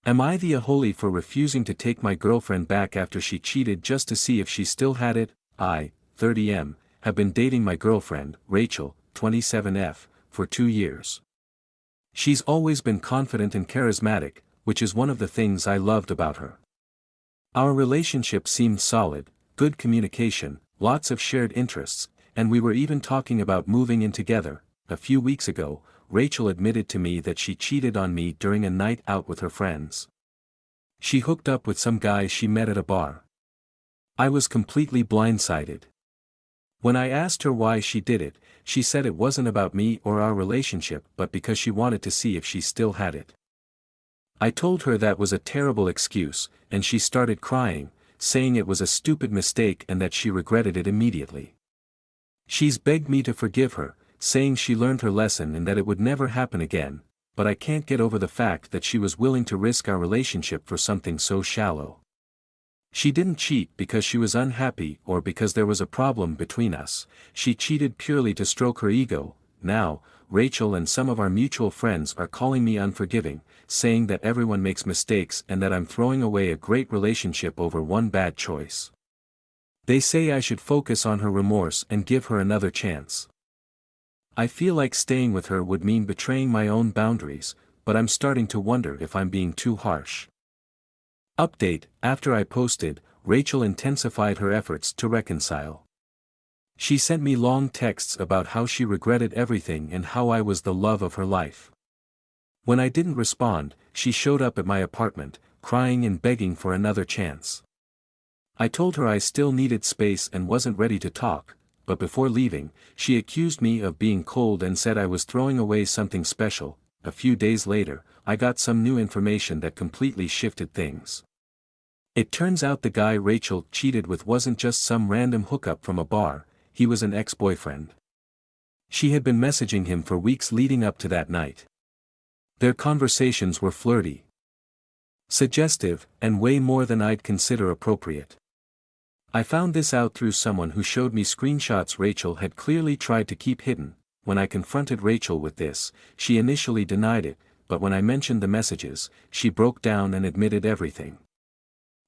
Am I the a-holy for refusing to take my girlfriend back after she cheated just to see if she still had it? I, 30M, have been dating my girlfriend, Rachel, 27F, for 2 years. She's always been confident and charismatic, which is one of the things I loved about her. Our relationship seemed solid, good communication, lots of shared interests, and we were even talking about moving in together. A few weeks ago, Rachel admitted to me that she cheated on me during a night out with her friends. She hooked up with some guy she met at a bar. I was completely blindsided. When I asked her why she did it, she said it wasn't about me or our relationship but because she wanted to see if she still had it. I told her that was a terrible excuse, and she started crying, saying it was a stupid mistake and that she regretted it immediately. She's begged me to forgive her, saying she learned her lesson and that it would never happen again, but I can't get over the fact that she was willing to risk our relationship for something so shallow. She didn't cheat because she was unhappy or because there was a problem between us, she cheated purely to stroke her ego. Now, Rachel and some of our mutual friends are calling me unforgiving, saying that everyone makes mistakes and that I'm throwing away a great relationship over one bad choice. They say I should focus on her remorse and give her another chance. I feel like staying with her would mean betraying my own boundaries, but I'm starting to wonder if I'm being too harsh. Update: after I posted, Rachel intensified her efforts to reconcile. She sent me long texts about how she regretted everything and how I was the love of her life. When I didn't respond, she showed up at my apartment, crying and begging for another chance. I told her I still needed space and wasn't ready to talk, but before leaving, she accused me of being cold and said I was throwing away something special. A few days later, I got some new information that completely shifted things. It turns out the guy Rachel cheated with wasn't just some random hookup from a bar, he was an ex-boyfriend. She had been messaging him for weeks leading up to that night. Their conversations were flirty, suggestive, and way more than I'd consider appropriate. I found this out through someone who showed me screenshots Rachel had clearly tried to keep hidden. When I confronted Rachel with this, she initially denied it, but when I mentioned the messages, she broke down and admitted everything.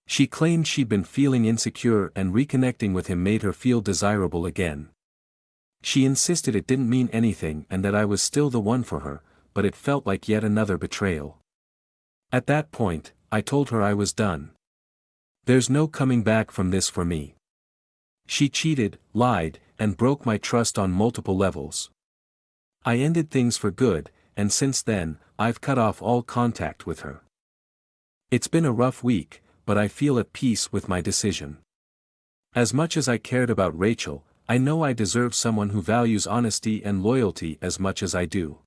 She claimed she'd been feeling insecure and reconnecting with him made her feel desirable again. She insisted it didn't mean anything and that I was still the one for her, but it felt like yet another betrayal. At that point, I told her I was done. There's no coming back from this for me. She cheated, lied, and broke my trust on multiple levels. I ended things for good, and since then, I've cut off all contact with her. It's been a rough week, but I feel at peace with my decision. As much as I cared about Rachel, I know I deserve someone who values honesty and loyalty as much as I do.